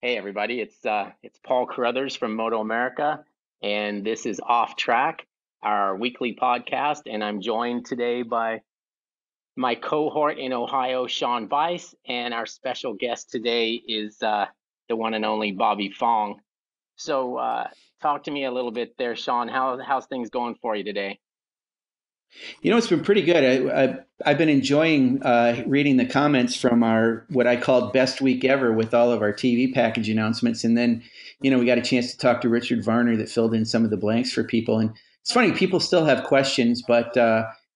Hey everybody, it's Paul Carruthers from MotoAmerica, and this is Off Track, our weekly podcast. And I'm joined today by my cohort in Ohio, Sean Bice, and our special guest today is the one and only Bobby Fong. So, talk to me a little bit there, Sean. How's things going for you today? It's been pretty good. I've been enjoying reading the comments from our what I called best week ever with all of our TV package announcements, and then we got a chance to talk to Richard Varner that filled in some of the blanks for people. And it's funny, people still have questions, but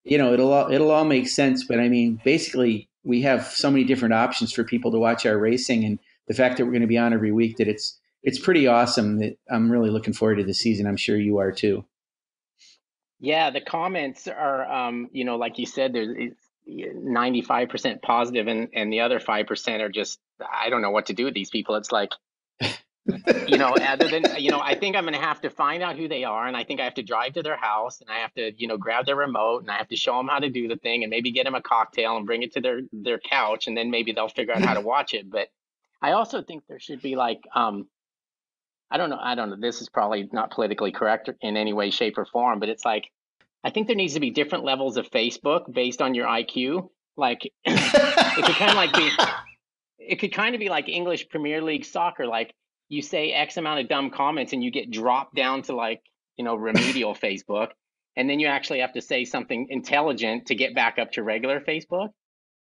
it'll all make sense. But I mean, basically, we have so many different options for people to watch our racing, and the fact that we're going to be on every week that it's pretty awesome. That I'm really looking forward to the season. I'm sure you are too. Yeah, the comments are, like you said, there's it's 95% positive, and the other 5% are just, I don't know what to do with these people. It's like, other than, I think I'm going to have to find out who they are, and I think I have to drive to their house, and I have to, grab their remote, and I have to show them how to do the thing, and maybe get them a cocktail and bring it to their couch, and then maybe they'll figure out how to watch it. But I also think there should be like, I don't know. This is probably not politically correct in any way, shape, or form, but it's like I think there needs to be different levels of Facebook based on your IQ. Like it could kind of like be it could kind of be like English Premier League soccer. Like you say X amount of dumb comments and you get dropped down to like, remedial Facebook. And then you actually have to say something intelligent to get back up to regular Facebook.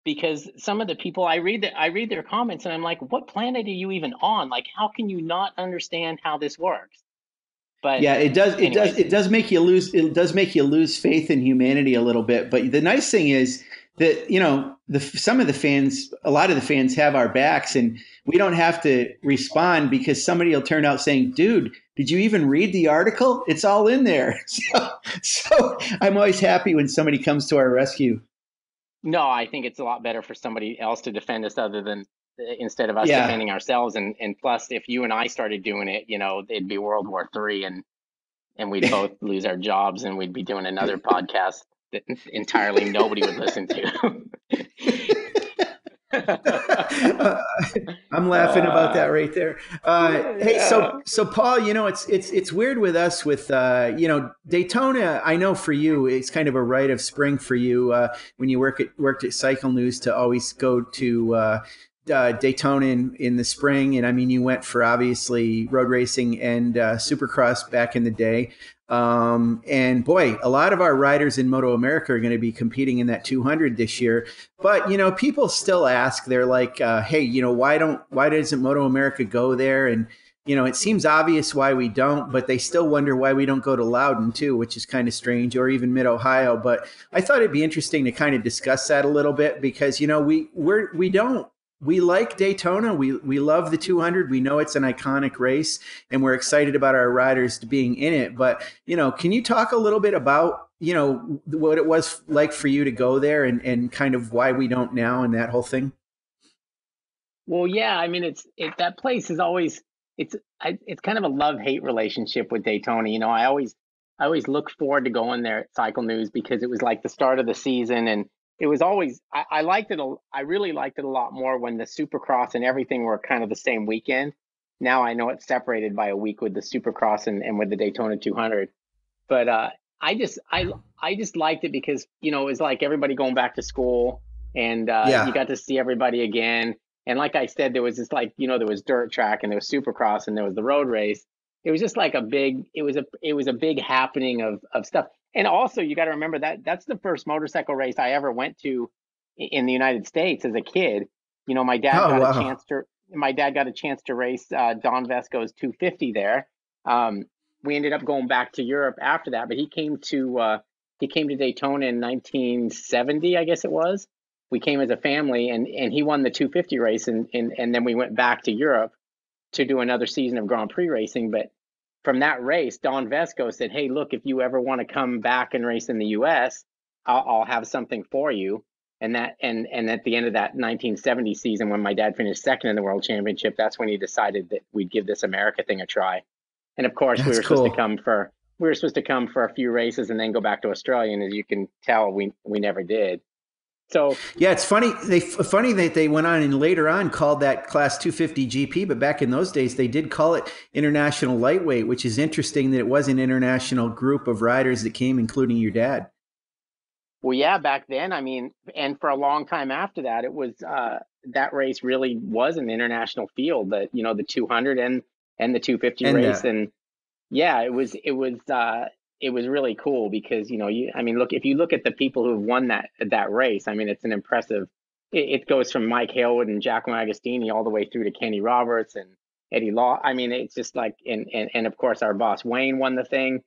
Because some of the people I read their comments and I'm like, what planet are you even on? Like, how can you not understand how this works? But Yeah, it does. It does. anyways, It does make you lose. It does make you lose faith in humanity a little bit. But the nice thing is that some of the fans, a lot of the fans have our backs, and we don't have to respond because somebody will turn out saying, "Dude, did you even read the article? It's all in there." So I'm always happy when somebody comes to our rescue. no, I think it's a lot better for somebody else to defend us other than instead of us Yeah. defending ourselves. And plus, if you and I started doing it, it'd be World War III, and we'd both lose our jobs, and we'd be doing another podcast that entirely nobody would listen to. Uh, I'm laughing about that uh, right there. Hey, yeah. so Paul, it's weird with us with Daytona. I know for you, it's kind of a rite of spring for you when you worked at Cycle News to always go to Daytona in the spring. And I mean, you went for obviously road racing and Supercross back in the day. And boy, a lot of our riders in Moto America are going to be competing in that 200 this year. But people still ask. They're like, "Hey, why doesn't Moto America go there?" And it seems obvious why we don't, but they still wonder why we don't go to Loudon too, which is kind of strange, or even Mid Ohio. But I thought it'd be interesting to kind of discuss that a little bit because we don't. We like Daytona. We love the 200. We know it's an iconic race, and we're excited about our riders being in it. But can you talk a little bit about what it was like for you to go there and kind of why we don't now and that whole thing? Well, yeah, I mean, that place is always it's kind of a love-hate relationship with Daytona. I always look forward to going there at Cycle News because it was like the start of the season, and it was always I liked it. I really liked it a lot more when the Supercross and everything were kind of the same weekend. Now I know it's separated by a week with the Supercross and with the Daytona 200, but I just I just liked it because it was like everybody going back to school, and you Yeah. got to see everybody again. And like I said, there was this like there was dirt track and there was Supercross and there was the road race. It was just like a big happening of stuff. And also you got to remember that that's the first motorcycle race I ever went to in the United States as a kid. My dad Oh got a wow. chance to race Don Vesco's 250 there. We ended up going back to Europe after that, but he came to Daytona in 1970, I guess it was. We came as a family, and he won the 250 race, and then we went back to Europe to do another season of Grand Prix racing. But from that race, Don Vesco said, "Hey, look, if you ever want to come back and race in the U.S., I'll have something for you." And at the end of that 1970 season, when my dad finished second in the World Championship, that's when he decided that we'd give this America thing a try. And of course, That's cool. we were supposed to come for a few races and then go back to Australia. And as you can tell, we never did. So Yeah, it's funny. Funny that they went on and later on called that class 250 GP, but back in those days they did call it international lightweight, which is interesting that it was an international group of riders that came, including your dad. well, yeah, back then, I mean, and for a long time after that, it was that race really was an international field. That the 200 and the 250 And race, and yeah, it was really cool because I mean, look, if you look at the people who have won that race, I mean, it's an impressive. It goes from Mike Hailwood and Giacomo Agostini all the way through to Kenny Roberts and Eddie Law. I mean, it's just like, and of course our boss Wayne won the thing.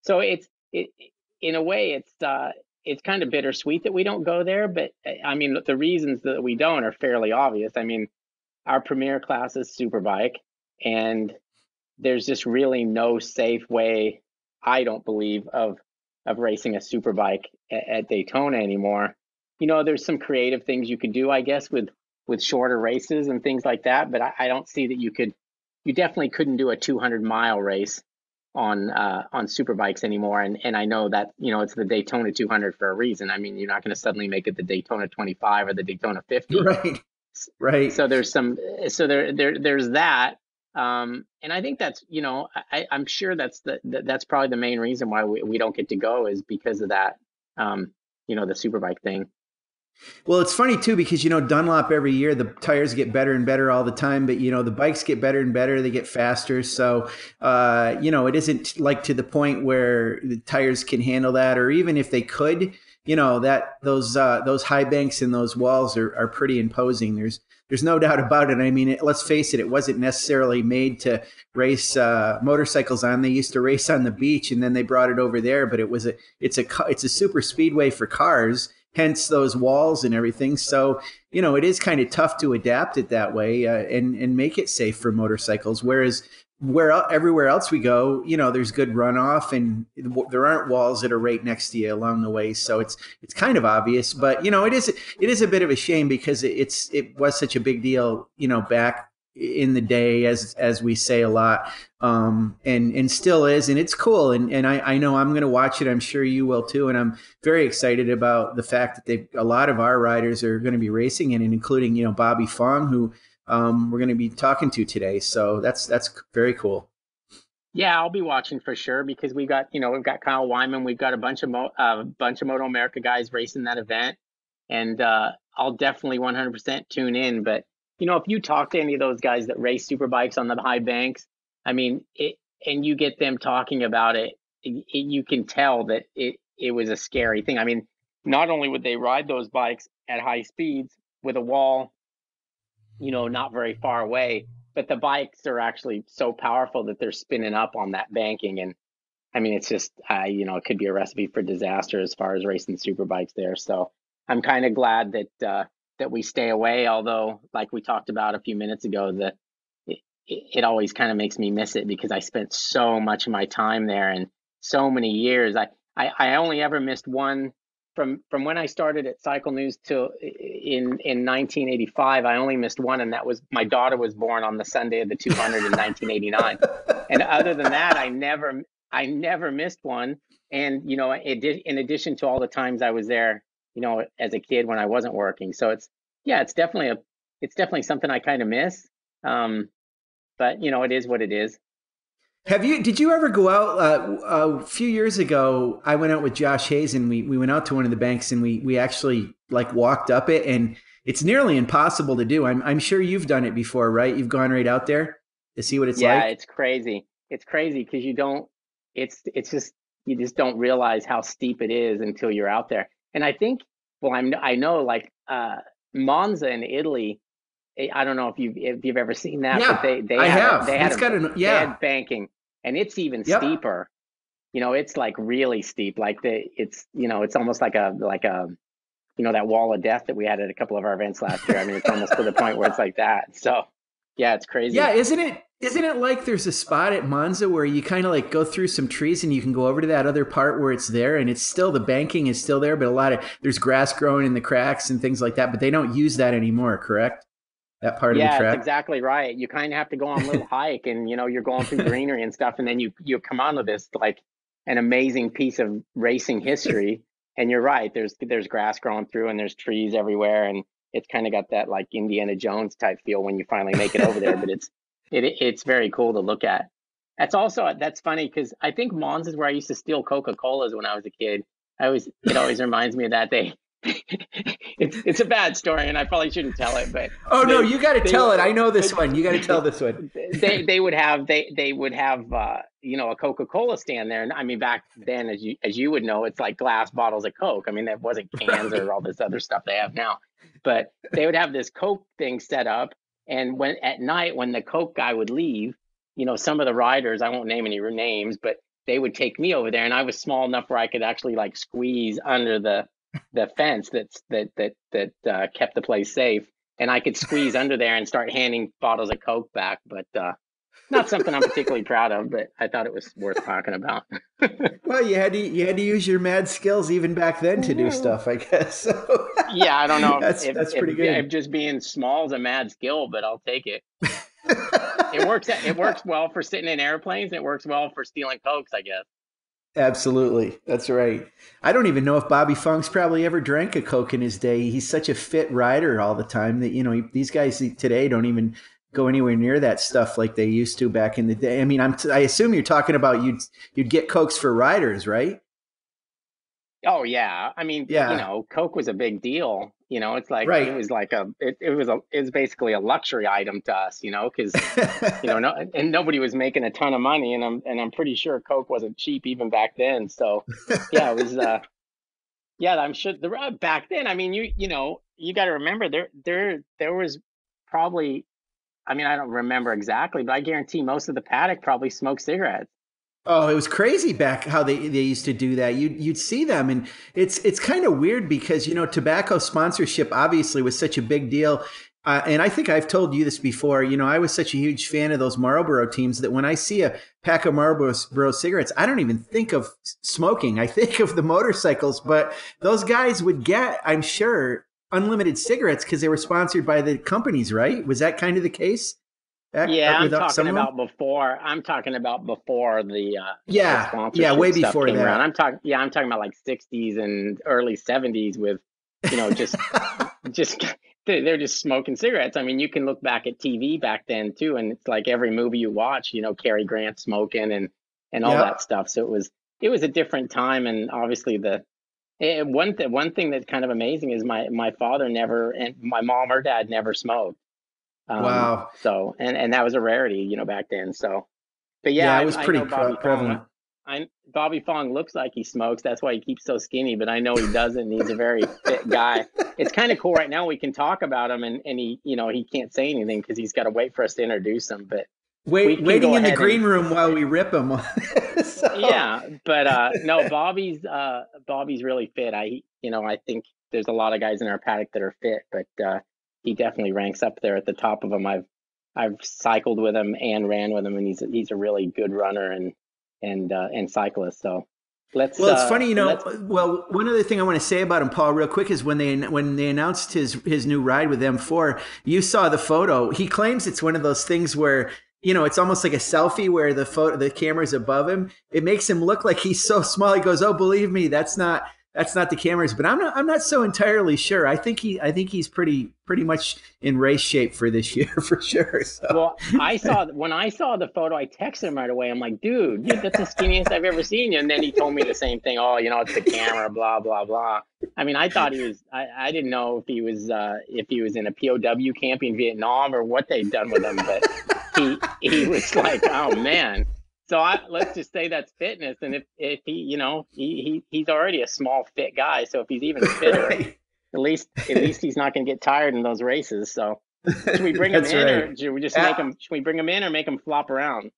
So it in a way it's kind of bittersweet that we don't go there, but I mean, the reasons that we don't are fairly obvious. I mean, our premier class is Superbike, and there's just really no safe way, I don't believe, of racing a Superbike at Daytona anymore. There's some creative things you could do, I guess, with shorter races and things like that, but I don't see that you definitely couldn't do a 200-mile race on Superbikes anymore. And I know that it's the Daytona 200 for a reason. I mean, you're not going to suddenly make it the Daytona 25 or the Daytona 50. right, right. So there's that. And I think that's I'm sure that's probably the main reason why we don't get to go is because of that. The Superbike thing. Well, it's funny too because Dunlop every year the tires get better and better all the time, but the bikes get better and better, they get faster. So it isn't like to the point where the tires can handle that, or even if they could, that those high banks and those walls are pretty imposing. There's no doubt about it. I mean, let's face it, it wasn't necessarily made to race motorcycles on. They used to race on the beach, and then they brought it over there. But it's a super speedway for cars, hence those walls and everything. So it is kind of tough to adapt it that way and make it safe for motorcycles. Whereas everywhere else we go, there's good runoff and there aren't walls that are right next to you along the way. So it's kind of obvious, but it is a bit of a shame because it was such a big deal, back in the day, as we say a lot, and still is, and it's cool. And I know I'm going to watch it. I'm sure you will too. And I'm very excited about the fact that a lot of our riders are going to be racing in it, including Bobby Fong, who we're going to be talking to today. So that's very cool. Yeah, I'll be watching for sure because we've got Kyle Wyman, we've got a bunch of MotoAmerica guys racing that event, and I'll definitely 100% tune in. But if you talk to any of those guys that race superbikes on the high banks, I mean, and you get them talking about it, you can tell that it was a scary thing. I mean, not only would they ride those bikes at high speeds with a wall, not very far away, but the bikes are actually so powerful that they're spinning up on that banking. And I mean, it's just, it could be a recipe for disaster as far as racing super bikes there. So I'm kind of glad that we stay away. Although, like we talked about a few minutes ago, it always kind of makes me miss it because I spent so much of my time there and so many years. I only ever missed one from when I started at Cycle News till in 1985. I only missed one, and that was my daughter was born on the Sunday of the 200 in 1989. And other than that, I never missed one. And it did, in addition to all the times I was there, as a kid when I wasn't working. So it's definitely something I kind of miss. But it is what it is. Did you ever go out a few years ago? I went out with Josh Hayes and we went out to one of the banks and we actually like walked up it, and it's nearly impossible to do. I'm sure you've done it before, right? You've gone right out there to see what it's like. Yeah, it's crazy. It's crazy because it's just you just don't realize how steep it is until you're out there. And I think, well, I know like Monza in Italy. I don't know if you've ever seen that, but Yeah, I have. they Yeah. had banking, and it's even Yep. steeper. It's like really steep. Like it's almost like a that wall of death that we had at a couple of our events last year. I mean, it's almost to the point where it's like that. So yeah, it's crazy. Yeah, isn't it like there's a spot at Monza where you kind of like go through some trees and you can go over to that other part where it's there and it's still, the banking is still there, but there's grass growing in the cracks and things like that, but they don't use that anymore, correct? That part of the Yeah, it's track. exactly right. You kind of have to go on a little hike, and you're going through greenery and stuff, and then you come onto this like an amazing piece of racing history. And you're right. There's grass growing through, and there's trees everywhere, and it's kind of got that like Indiana Jones type feel when you finally make it over there. But it's very cool to look at. That's funny because I think Mons is where I used to steal Coca-Colas when I was a kid. It always reminds me of that. It's a bad story, and I probably shouldn't tell it, but Oh no, you got to tell it. I know this one. You got to tell this one. they would have a Coca-Cola stand there, and I mean back then, as you would know, it's like glass bottles of Coke. I mean, that wasn't cans or all this other stuff they have now, but they would have this Coke thing set up, and when at night when the Coke guy would leave, some of the riders, I won't name any names, but they would take me over there, and I was small enough where I could actually like squeeze under the fence that kept the place safe, and I could squeeze under there and start handing bottles of Coke back. But not something I'm particularly proud of, but I thought it was worth talking about. Well, you had to use your mad skills even back then to do stuff, I guess. So, yeah, I don't know that's pretty good. If just being small is a mad skill, but I'll take it. It works well for sitting in airplanes. It works well for stealing Cokes, I guess. Absolutely. That's right. I don't even know if Bobby Fong's probably ever drank a Coke in his day. He's such a fit rider all the time that, these guys today don't even go anywhere near that stuff like they used to back in the day. I mean, I assume you're talking about you'd get Cokes for riders, right? Oh yeah. I mean, Yeah. Coke was a big deal. It's like Right. it was basically a luxury item to us, because and nobody was making a ton of money, and I'm pretty sure Coke wasn't cheap even back then. So yeah, it was yeah, I'm sure back then, I mean, you got to remember there was probably, I mean, I don't remember exactly, but I guarantee most of the paddock probably smoked cigarettes. Oh, it was crazy back how they used to do that. You'd see them, and it's kind of weird because tobacco sponsorship obviously was such a big deal. And I think I've told you this before. I was such a huge fan of those Marlboro teams that when I see a pack of Marlboro cigarettes, I don't even think of smoking. I think of the motorcycles. But those guys would get, I'm sure, unlimited cigarettes because they were sponsored by the companies, right? Was that kind of the case? Yeah, I'm talking Some of them? about before. I'm talking about before the Yeah, way sponsorship stuff before came around. that. I'm talking about like 60s and early 70s with, just just they're just smoking cigarettes. I mean, you can look back at TV back then too, and it's like every movie you watch, Cary Grant smoking and all that Yep. stuff. So it was a different time, and obviously one thing that's kind of amazing is my father never, and my mom or dad never smoked. Wow. So and that was a rarity, back then. So, but yeah, Yeah, it was I pretty know Bobby Fong. prevalent. Bobby Fong looks like he smokes. That's why he keeps so skinny. But I know he doesn't. He's a very fit guy. It's kind of cool right now. We can talk about him, and he, he can't say anything because he's got to wait for us to introduce him. But we can Waiting go in the ahead and green room while we rip them. So, yeah. But no, Bobby's really fit. I think there's a lot of guys in our paddock that are fit, but he definitely ranks up there at the top of them. I've cycled with him and ran with him, and he's a really good runner and cyclist. So well, it's funny, let's Well, one other thing I want to say about him, Paul, real quick, is when they announced his new ride with M4, you saw the photo. He claims it's one of those things where it's almost like a selfie where the camera's above him. It makes him look like he's so small. He goes, "Oh, believe me, that's not the cameras." But I'm not so entirely sure. I think he's pretty much in race shape for this year for sure. So. Well, when I saw the photo, I texted him right away. I'm like, dude, that's the skinniest I've ever seen you. And then he told me the same thing. Oh, it's the camera, blah blah blah. I mean, I thought he was. I didn't know if he was in a POW camp in Vietnam or what they'd done with him, but he was like, oh man. So let's just say that's fitness. And if he, he's already a small fit guy. So if he's even fitter, Right. at least he's not going to get tired in those races. So should we bring him That's in, right. or should we just make him? Should we bring him in or make him flop around?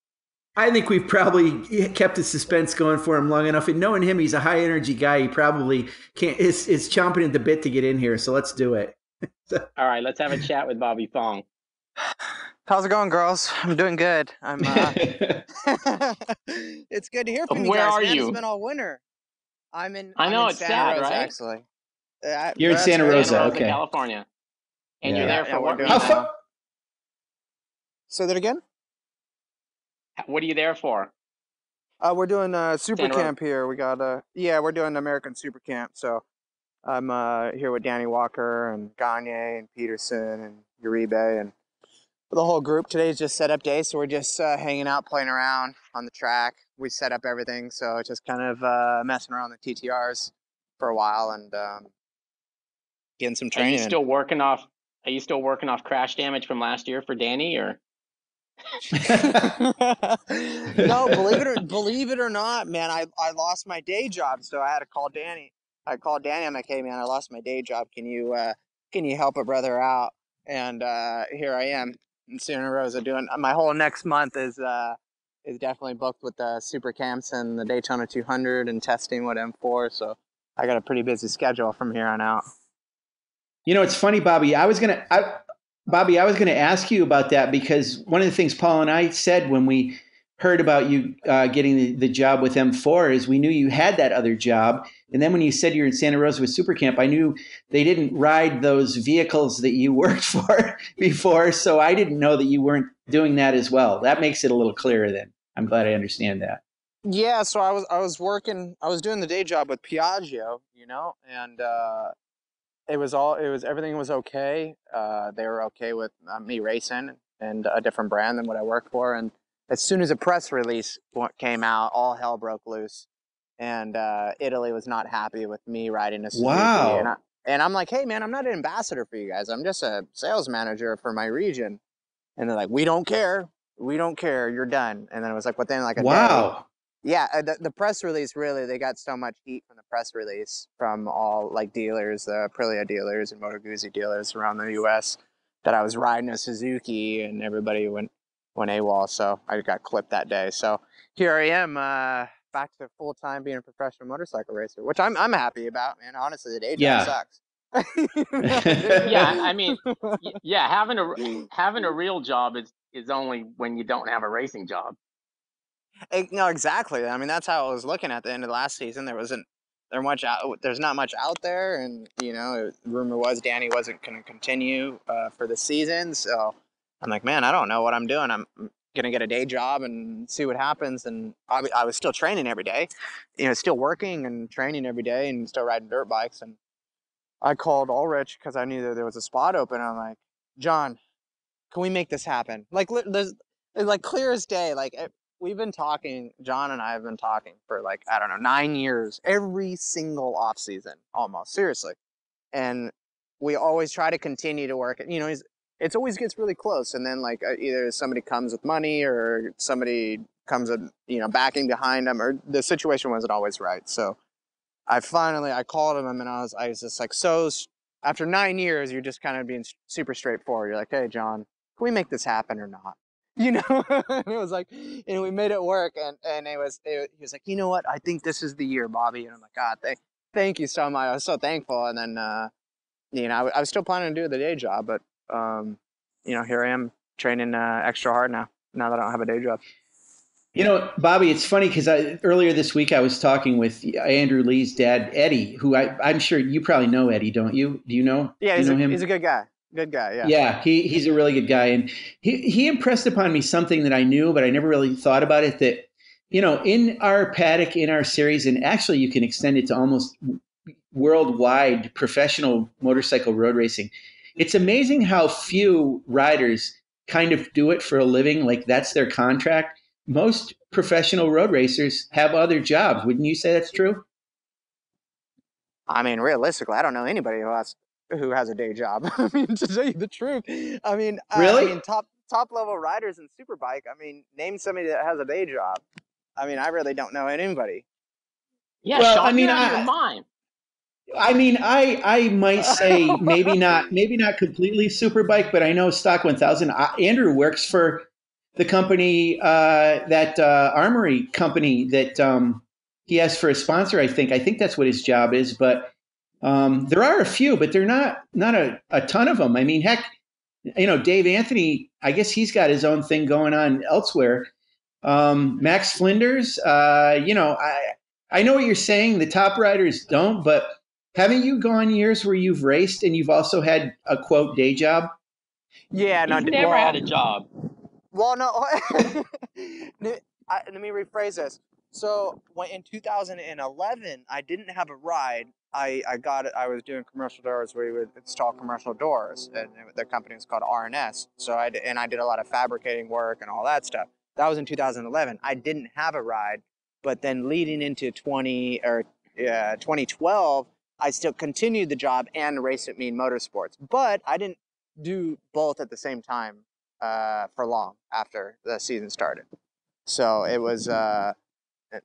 I think we've probably kept the suspense going for him long enough. And knowing him, he's a high energy guy. He probably can't is chomping at the bit to get in here. So let's do it. All right, let's have a chat with Bobby Fong. How's it going, girls? I'm doing good. I'm. It's good to hear from you Where guys. are Man, you? It's been all winter. I'm in. I know, I'm in it's Santa sad, Rosa, right? actually. You're in That's Santa great. Rosa, Santa Rosa, okay. California, and Yeah. you're there Yeah, for we're what doing How reason? far? Say that again. What are you there for? We're doing super Santa Rosa. camp here. We got yeah, we're doing American super camp. So I'm here with Danny Walker and Gagne and Peterson and Uribe and the whole group. Today's just setup day, so we're just hanging out, playing around on the track. We set up everything, so just kind of messing around the TTRs for a while and getting some Are you training in. still working off? Are you still working off crash damage from last year for Danny, or? No, believe it or not, man, I lost my day job, so I had to call Danny. I called Danny. I'm like, hey man, I lost my day job. Can you help a brother out? And here I am in Santa Rosa doing my whole next month is definitely booked with the super camps and the Daytona 200 and testing with M4. So I got a pretty busy schedule from here on out. You know, it's funny, Bobby. Bobby, I was gonna ask you about that because one of the things Paul and I said when we heard about you getting the job with M4 is we knew you had that other job, and then when you said you're in Santa Rosa with Super Camp, I knew they didn't ride those vehicles that you worked for before, so I didn't know that you weren't doing that as well. That makes it a little clearer. Then I'm glad I understand that. Yeah, so I was doing the day job with Piaggio, and everything was okay. They were okay with me racing and a different brand than what I worked for. And as soon as a press release came out, all hell broke loose. And Italy was not happy with me riding a Suzuki. Wow. And I'm like, hey man, I'm not an ambassador for you guys. I'm just a sales manager for my region. And they're like, we don't care. We don't care. You're done. And then it was like within like a day. Wow. Yeah, the press release, really, they got so much heat from the press release from all like dealers, the Aprilia dealers and Moto Guzzi dealers around the U.S. that I was riding a Suzuki and everybody went AWOL. So I got clipped that day. So here I am, back to full time being a professional motorcycle racer, which I'm happy about, man. Honestly, the day job Yeah. sucks. Yeah, I mean, yeah, having a real job is only when you don't have a racing job. No, exactly. I mean, that's how I was looking at the end of last season. There's not much out there, and rumor was Danny wasn't going to continue for the season. So I'm like, man, I don't know what I'm doing. I'm gonna get a day job and see what happens. And I was still training every day, still working and training every day, and still riding dirt bikes. And I called Ulrich because I knew that there was a spot open. I'm like, John, can we make this happen? Like, there's like clear as day. Like, we've been talking. John and I have been talking for like, I don't know, 9 years, every single off season, almost, seriously. And we always try to continue to work. It's always gets really close, and then like either somebody comes with money or somebody comes with backing behind them, or the situation wasn't always right. So I called him and I was just like, so after 9 years, you're just kind of being super straightforward. You're like, hey, John, can we make this happen or not? And it was like, we made it work. And he was like, you know what? I think this is the year, Bobby. And I'm like, God, thank you so much. I was so thankful. And then, I was still planning to do the day job, but, here I am training extra hard now that I don't have a day job. You know, Bobby, it's funny because earlier this week I was talking with Andrew Lee's dad, Eddie, who I'm sure you probably know Eddie, don't you? Do you know? Yeah, Do you know him? He's a good guy. Good guy, yeah. Yeah, he's a really good guy, and he impressed upon me something that I knew, but I never really thought about it. That in our paddock, in our series, and actually you can extend it to almost worldwide professional motorcycle road racing. It's amazing how few riders kind of do it for a living, like that's their contract. Most professional road racers have other jobs. Wouldn't you say that's true? I mean, realistically, I don't know anybody who has a day job. I mean, to tell you the truth, I mean, Really? top level riders in Superbike. I mean, name somebody that has a day job. I mean, I really don't know anybody. Yeah, Well, Sean, you're out of your mind. I might say maybe not completely Superbike, but I know Stock 1000. Andrew works for the company that Armory company that he has for a sponsor. I think that's what his job is. But there are a few, but they're not a ton of them. I mean, heck, Dave Anthony. I guess he's got his own thing going on elsewhere. Max Flinders. I know what you're saying. The top riders don't, but haven't you gone years where you've raced and you've also had a quote day job? Yeah, no, He's never had a job. Well, no. Let me rephrase this. So when in 2011, I didn't have a ride. I got it. I was doing commercial doors where we would install commercial doors, and the company was called R&S. So I did a lot of fabricating work and all that stuff. That was in 2011. I didn't have a ride, but then leading into 2012, I still continued the job and raced at Mean Motorsports, but I didn't do both at the same time for long after the season started. So it was.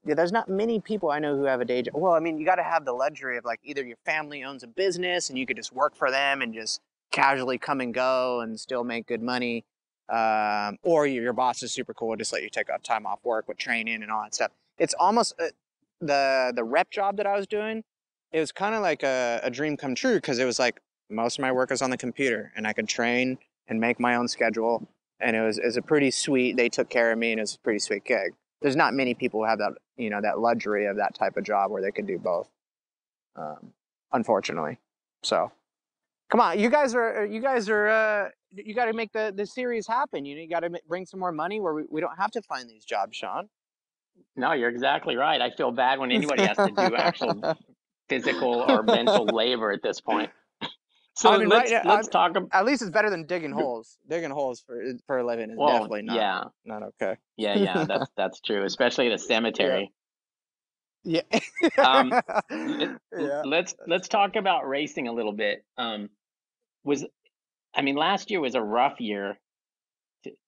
Yeah, there's not many people I know who have a day job. Well, I mean, you got to have the luxury of like either your family owns a business and you could just work for them and just casually come and go and still make good money, or your boss is super cool, just let you take time off work with training and all that stuff. It's almost the rep job that I was doing. It was kind of like a dream come true because it was like most of my work was on the computer and I could train and make my own schedule, and it was a pretty sweet. They took care of me and it was a pretty sweet gig. There's not many people who have that, that luxury of that type of job where they can do both, unfortunately. So come on, you guys are, you got to make the series happen. You got to bring some more money where we don't have to find these jobs, Sean. No, you're exactly right. I feel bad when anybody has to do actual physical or mental labor at this point. So I mean, let's talk about. At least it's better than digging holes. Digging holes for a living is Well, definitely yeah, not okay. yeah, that's true, especially at a cemetery. Yeah. Um, Yeah. let's talk about racing a little bit. Was I mean, last year was a rough year,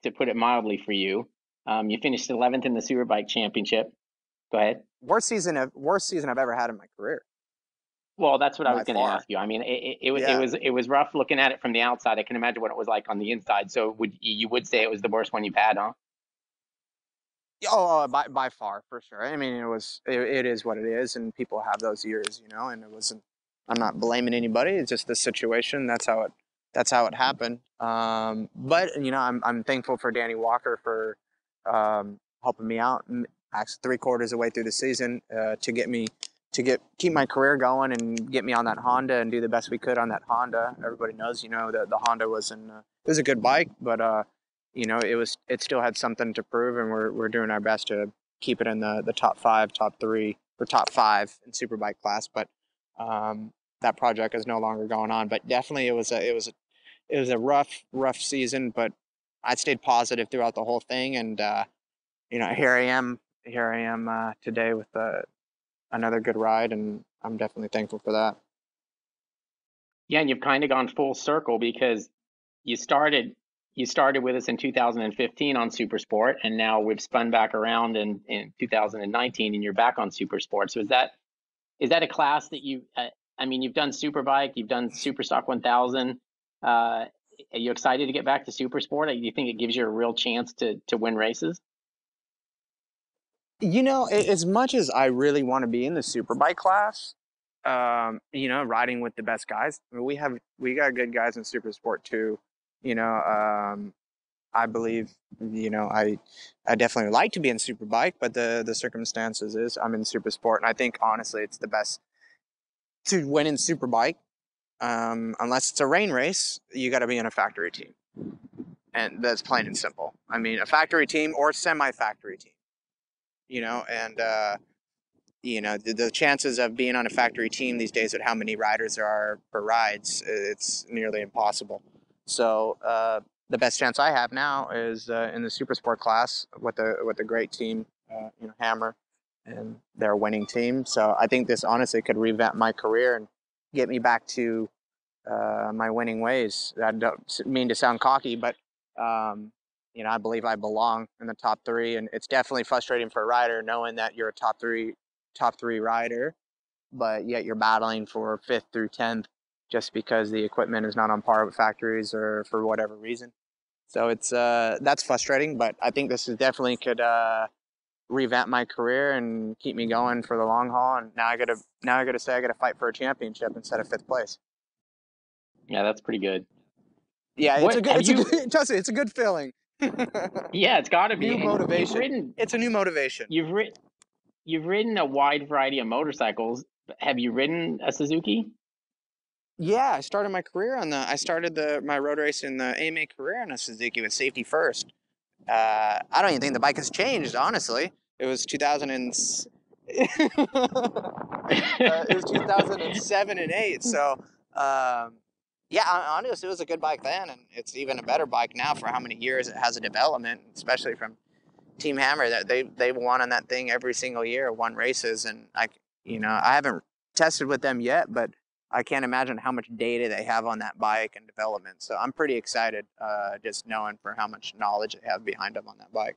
to put it mildly, for you. You finished 11th in the Superbike Championship. Go ahead. Worst season I've ever had in my career. Well, that's what I was By going to far. ask you. I mean, Yeah. it was rough looking at it from the outside. I can imagine what it was like on the inside. So you would say it was the worst one you've had, huh? Oh, by far, for sure. I mean, it is what it is, and people have those years, and it wasn't. I'm not blaming anybody. It's just the situation. That's how it happened. But I'm thankful for Danny Walker for helping me out. Actually, 3/4 of the way through the season to get me keep my career going and get me on that Honda and do the best we could on that Honda. Everybody knows, that the Honda was it was a good bike, but it still had something to prove, and we're doing our best to keep it in the top 5, top 3, or top 5 in Superbike class. But that project is no longer going on. But definitely, it was a rough season. But I stayed positive throughout the whole thing, and here I am today with another good ride, and I'm definitely thankful for that. Yeah, and you've kind of gone full circle because you started with us in 2015 on Supersport, and now we've spun back around in 2019, and you're back on Supersport. So is that a class that I mean, you've done Superbike, you've done Superstock 1000. Are you excited to get back to Supersport? Do you think it gives you a real chance to win races? As much as I really want to be in the Superbike class, riding with the best guys. I mean, we got good guys in Supersport too. I believe, I definitely like to be in Superbike, but the circumstances is I'm in Supersport, and I think honestly it's the best to win in Superbike. Unless it's a rain race, you got to be in a factory team, and that's plain and simple. I mean, a factory team or semi-factory team. And the chances of being on a factory team these days with how many riders there are per rides, it's nearly impossible. So the best chance I have now is in the Supersport class with a great team, Hammer, and their winning team. So I think this honestly could revamp my career and get me back to my winning ways. I don't mean to sound cocky, but I believe I belong in the top 3, and it's definitely frustrating for a rider knowing that you're a top three rider, but yet you're battling for 5th through 10th just because the equipment is not on par with factories or for whatever reason. So it's that's frustrating, but I think this is definitely could revamp my career and keep me going for the long haul. And now I gotta say I gotta fight for a championship instead of 5th place. Yeah, that's pretty good. Yeah, trust me, it's a good feeling. Yeah, it's got to be. New motivation. It's a new motivation. You've ridden a wide variety of motorcycles. Have you ridden a Suzuki? Yeah, I started my career my road race in the AMA career on a Suzuki with safety first. I don't even think the bike has changed, honestly. It was 2000 and it was 2007 and 8. So, yeah, honestly, it was a good bike then, and it's even a better bike now for how many years it has a development, especially from Team Hammer. That they won on that thing every single year, won races, and I haven't tested with them yet, but I can't imagine how much data they have on that bike and development. So I'm pretty excited, just knowing for how much knowledge they have behind them on that bike.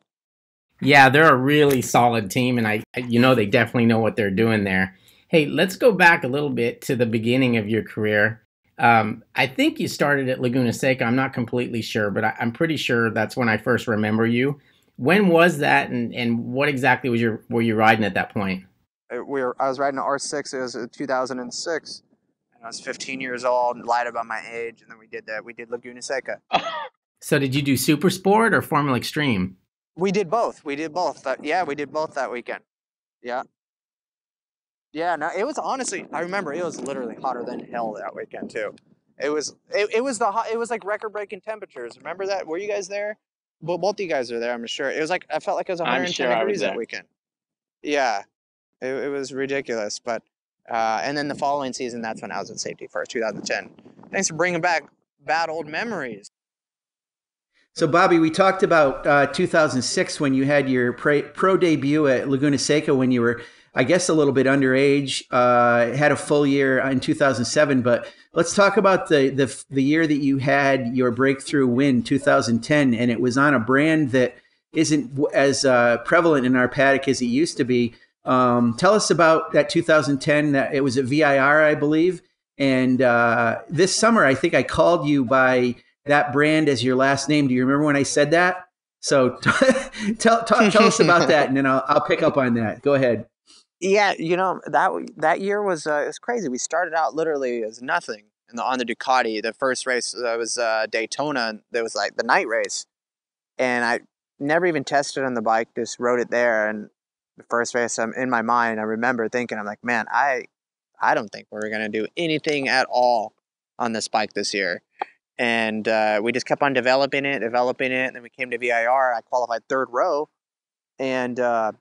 Yeah, they're a really solid team, and they definitely know what they're doing there. Hey, let's go back a little bit to the beginning of your career. I think you started at Laguna Seca. I'm not completely sure, but I'm pretty sure that's when I first remember you. When was that, and what exactly were you riding at that point? I was riding an R6. It was 2006, and I was 15 years old, lied about my age, and then we did Laguna Seca. So did you do Super Sport or Formula Extreme? We did both. We did both. We did both that weekend. Yeah. Yeah, no, it was honestly, I remember it was literally hotter than hell that weekend too. It was like record-breaking temperatures. Remember that? Were you guys there? Well, both of you guys were there, I'm sure. It was like, I felt like it was 110 degrees that weekend. Yeah. It was ridiculous, but and then the following season, that's when I was at Safety First, 2010. Thanks for bringing back bad old memories. So, Bobby, we talked about 2006 when you had your pro debut at Laguna Seca when you were, I guess, a little bit underage. Had a full year in 2007, but let's talk about the year that you had your breakthrough win, 2010, and it was on a brand that isn't as prevalent in our paddock as it used to be. Tell us about that 2010. That it was at VIR, I believe, and this summer I think I called you by that brand as your last name. Do you remember when I said that? So tell us about that, and then I'll pick up on that. Go ahead. Yeah, that year was crazy. We started out literally as nothing on the Ducati. The first race was Daytona. There was like the night race, and I never even tested on the bike. Just rode it there, and the first race, in my mind, I remember thinking, I'm like, man, I don't think we're gonna do anything at all on this bike this year. And we just kept on developing it, and then we came to VIR. I qualified third row, and I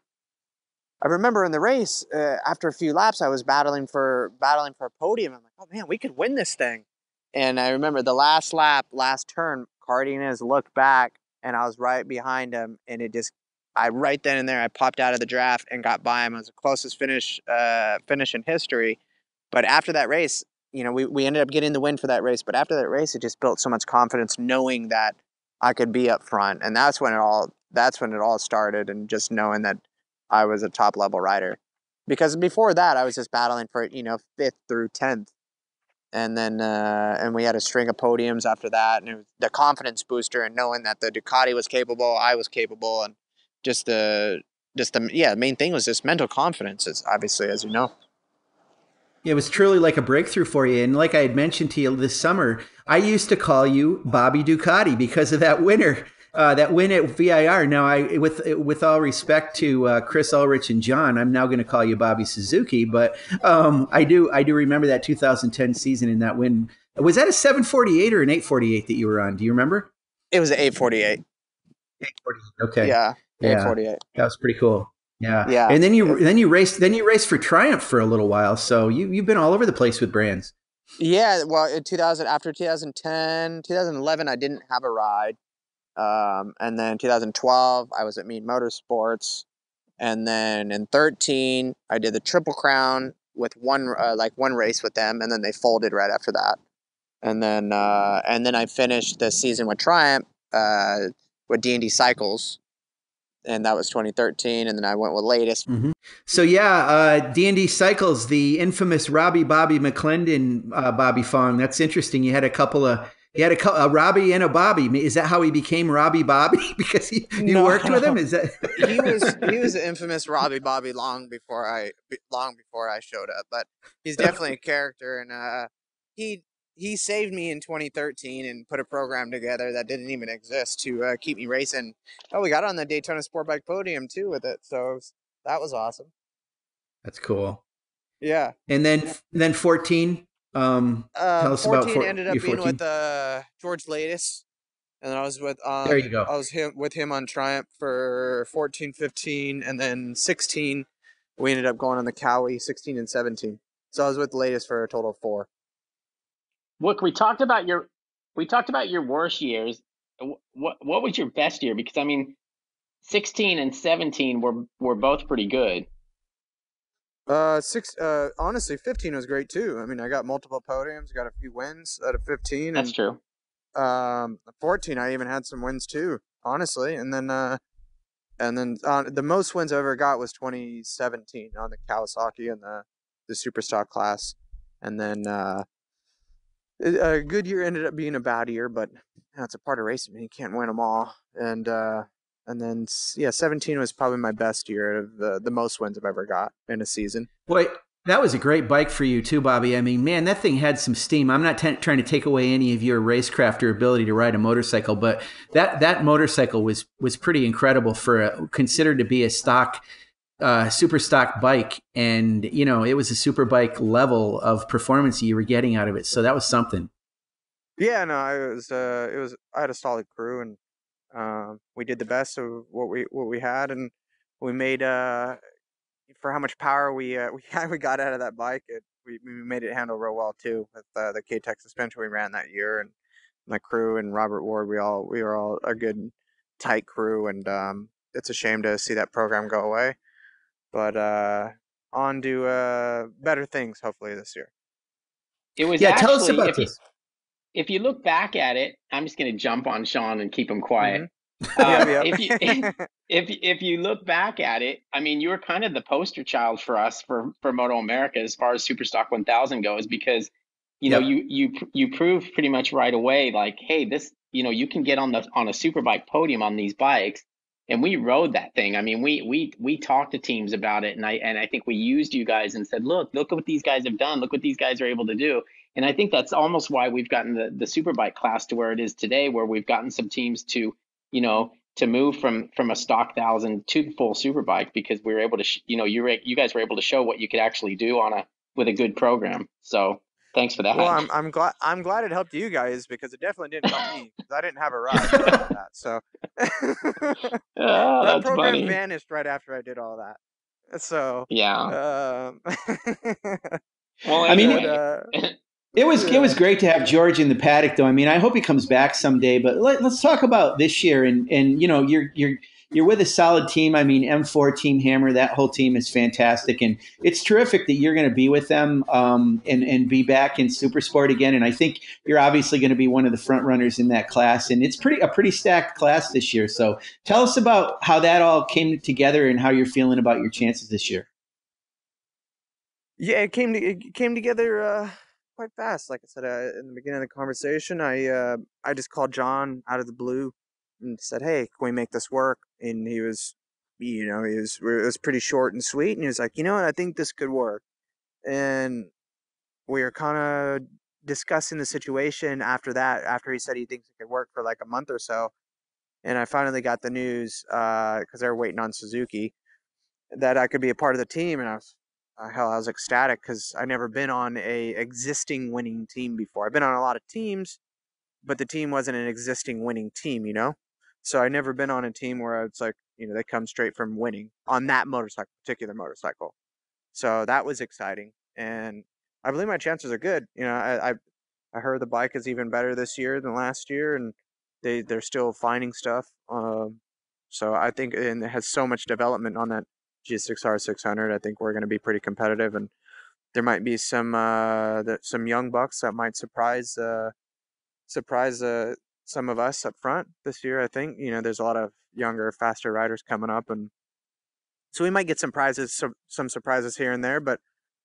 remember in the race, after a few laps, I was battling for a podium. I'm like, oh man, we could win this thing. And I remember the last lap, last turn, Cardenas looked back, and I was right behind him, and right then and there, I popped out of the draft and got by him. It was the closest finish in history. But after that race, we ended up getting the win for that race, but after that race, it just built so much confidence knowing that I could be up front. And that's when it all started, and just knowing that I was a top level rider. Because before that, I was just battling for, 5th through 10th. And then, and we had a string of podiums after that. And it was the confidence booster, and knowing that the Ducati was capable, I was capable. And the main thing was just mental confidence, obviously, as you know. It was truly like a breakthrough for you. And like I had mentioned to you this summer, I used to call you Bobby Ducati because of that winner, that win at VIR. Now, with all respect to Chris Ulrich and John, I'm now going to call you Bobby Suzuki. But I do remember that 2010 season and that win. Was that a 748 or an 848 that you were on? Do you remember? It was an 848. 848. Okay. Yeah. 848. That was pretty cool. Yeah. Yeah. And then you raced for Triumph for a little while. So you've been all over the place with brands. Yeah. Well, after 2010, 2011, I didn't have a ride. And then 2012, I was at Mead Motorsports. And then in 13, I did the Triple Crown with one race with them, and then they folded right after that. And then I finished the season with Triumph, with D&D Cycles. And that was 2013, and then I went with latest. Mm-hmm. So yeah, D&D Cycles, the infamous Bobby McClendon, Bobby Fong. That's interesting. You had a Robbie and a Bobby. Is that how he became Robbie Bobby? Because you worked with him? Is that he was the infamous Robbie Bobby long before I showed up. But he's definitely a character, and he saved me in 2013 and put a program together that didn't even exist to keep me racing. Oh, we got on the Daytona Sport Bike podium too with it, so that was awesome. That's cool. Yeah. And then 14. Tell us 14 about ended up being 14. with George Lattis. and then I was There you go. with him on Triumph for 14, 15, and then 16. We ended up going on the Cowie 16 and 17. So I was with the latest for a total of 4. Look, we talked about your worst years. What was your best year? Because I mean, 16 and 17 were both pretty good. Honestly, 15 was great too. I mean, I got multiple podiums, got a few wins out of 15, That's and true. 14 I even had some wins too, honestly. And then the most wins I ever got was 2017 on the Kawasaki and the Superstock class. And then a good year ended up being a bad year, but that's a part of racing. You can't win them all. And then yeah, 17 was probably my best year of the most wins I've ever got in a season. Boy, that was a great bike for you too, Bobby. I mean, man, that thing had some steam. I'm not trying to take away any of your racecraft or ability to ride a motorcycle, but that motorcycle was pretty incredible for considered to be a stock, super stock bike, and it was a super bike level of performance you were getting out of it. So that was something. Yeah, no, I had a solid crew, and we did the best of what we had, and we made for how much power we got out of that bike. We made it handle real well too with the K-Tech suspension we ran that year, and my crew and Robert Ward. We were all a good tight crew, and it's a shame to see that program go away. But on to better things hopefully this year. It was Yeah, tell us actually, about this. if you look back at it, I'm just going to jump on Sean and keep him quiet. Mm-hmm. Yep. If you if you look back at it, I mean, you were kind of the poster child for us for MotoAmerica as far as Superstock 1000 goes, because Yep. you proved pretty much right away, like, hey, this, you can get on a superbike podium on these bikes, and we rode that thing. I mean, we talked to teams about it, and I think we used you guys and said, look what these guys have done, look what these guys are able to do. And I think that's almost why we've gotten the superbike class to where it is today, where we've gotten some teams to, to move from a stock 1000 to full superbike, because we were able to, you guys were able to show what you could actually do with a good program. So thanks for Well, that. I'm glad it helped you guys, because it definitely didn't help me, because I didn't have a ride after that. So Oh, that that's program funny. vanished right after I did all that. So Yeah. um, Well, I mean, but anyway. it was yeah. great to have George in the paddock, though. I mean, I hope he comes back someday. But let's talk about this year. And you're with a solid team. I mean, M4 Team Hammer, that whole team is fantastic, and it's terrific that you're going to be with them and be back in Supersport again. And I think you're obviously going to be one of the front runners in that class. And it's a pretty stacked class this year. So tell us about how that all came together and how you're feeling about your chances this year. Yeah, it came together quite fast. Like I said in the beginning of the conversation, I just called John out of the blue and said, "Hey, can we make this work?" And he was, it was pretty short and sweet, and he was like, "You know what? I think this could work." And we were kind of discussing the situation after that. After he said he thinks it could work for like a month or so, and I finally got the news because they were waiting on Suzuki that I could be a part of the team, and I was ecstatic because I never been on a existing winning team before. I've been on a lot of teams, but the team wasn't an existing winning team. So I never been on a team where it's like, they come straight from winning on that particular motorcycle. So that was exciting, and I believe my chances are good. I heard the bike is even better this year than last year, and they're still finding stuff. So I think, and it has so much development on that G6R 600. I think we're going to be pretty competitive, and there might be some young bucks that might surprise some of us up front this year. I think there's a lot of younger, faster riders coming up, and so we might get some surprises here and there. But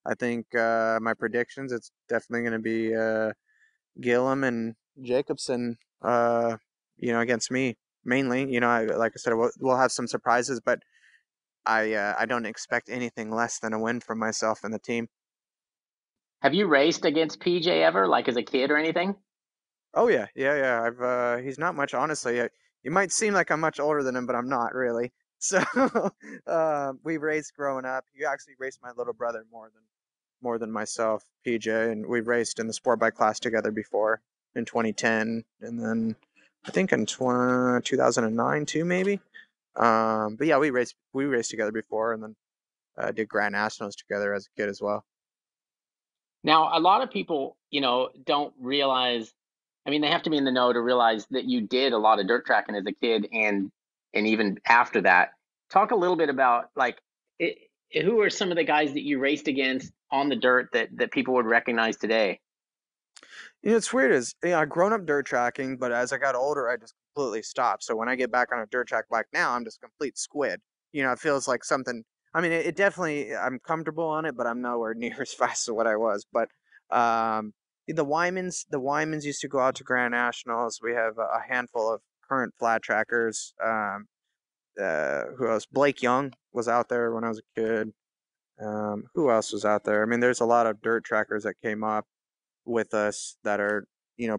I think my predictions, it's definitely going to be Gillum and Jacobson, against me mainly. Like I said, we'll have some surprises, but I don't expect anything less than a win from myself and the team. Have you raced against PJ ever, like as a kid or anything? Oh yeah. He's not much, honestly. It might seem like I'm much older than him, but I'm not really. So we raced growing up. He actually raced my little brother more than myself, PJ, and we've raced in the sport bike class together before in 2010, and then I think in 2009 too, maybe. But yeah, we raced together before, and then did Grand Nationals together as a kid as well. Now, a lot of people, don't realize, I mean, they have to be in the know to realize that you did a lot of dirt tracking as a kid and even after that. Talk a little bit about like it, who are some of the guys that you raced against on the dirt that people would recognize today? It's weird is, I've grown up dirt tracking, but as I got older, I just completely stopped. So when I get back on a dirt track bike now, I'm just complete squid. It feels like something. I mean, it definitely, I'm comfortable on it, but I'm nowhere near as fast as what I was. But um, the Wymans used to go out to Grand Nationals. We have a handful of current flat trackers. Who else? Blake Young was out there when I was a kid. Who else was out there? I mean, there's a lot of dirt trackers that came up with us that are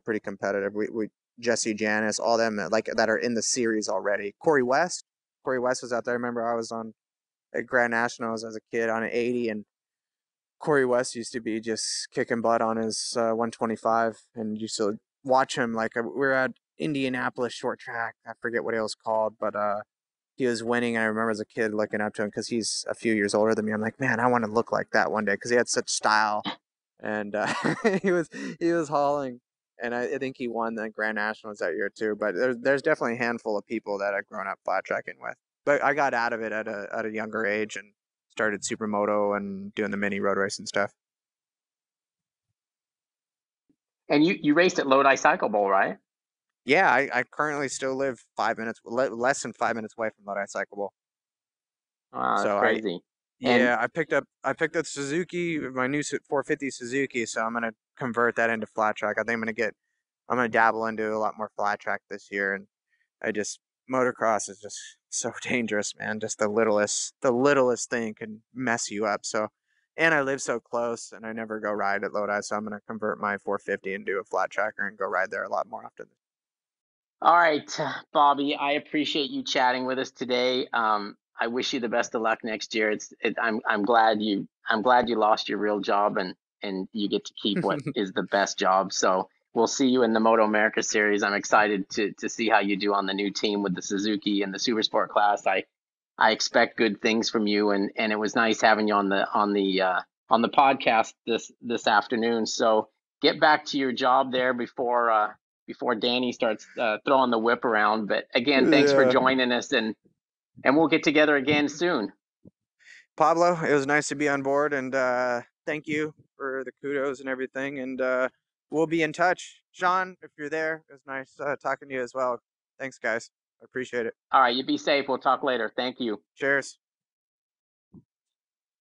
pretty competitive. We Jesse Janis, all them like that are in the series already. Corey West was out there. I remember I was on at Grand Nationals as a kid on an 80, and Corey West used to be just kicking butt on his 125, and used to watch him like we were at Indianapolis short track. I forget what it was called, but he was winning. And I remember as a kid looking up to him because he's a few years older than me. I'm like, man, I want to look like that one day because he had such style, and he was hauling. And I think he won the Grand Nationals that year too. But there's definitely a handful of people that I've grown up flat tracking with. But I got out of it at a younger age and started supermoto and doing the mini road racing stuff. And you raced at Lodi Cycle Bowl, right? Yeah, I currently still live 5 minutes, less than 5 minutes away from Lodi Cycle Bowl. Wow, that's So crazy. And yeah, I picked up Suzuki, my new 450 Suzuki. So I'm gonna convert that into flat track. I think I'm gonna dabble into a lot more flat track this year. And I just motocross is just so dangerous, man. Just the littlest thing can mess you up. So, and I live so close, and I never go ride at Lodi. So I'm gonna convert my 450 and do a flat tracker and go ride there a lot more often. all right, Bobby, I appreciate you chatting with us today. I wish you the best of luck next year. I'm glad you lost your real job and you get to keep what is the best job. So we'll see you in the MotoAmerica Series. I'm excited to see how you do on the new team with the Suzuki and the Supersport class. I expect good things from you, and it was nice having you on the podcast this afternoon. So get back to your job there before Danny starts throwing the whip around. But again, thanks for Yeah. joining us, and we'll get together again soon. Pablo, it was nice to be on board, and thank you for the kudos and everything. And we'll be in touch. Sean, if you're there, it was nice talking to you as well. Thanks, guys. I appreciate it. All right, you be safe. We'll talk later. Thank you. Cheers.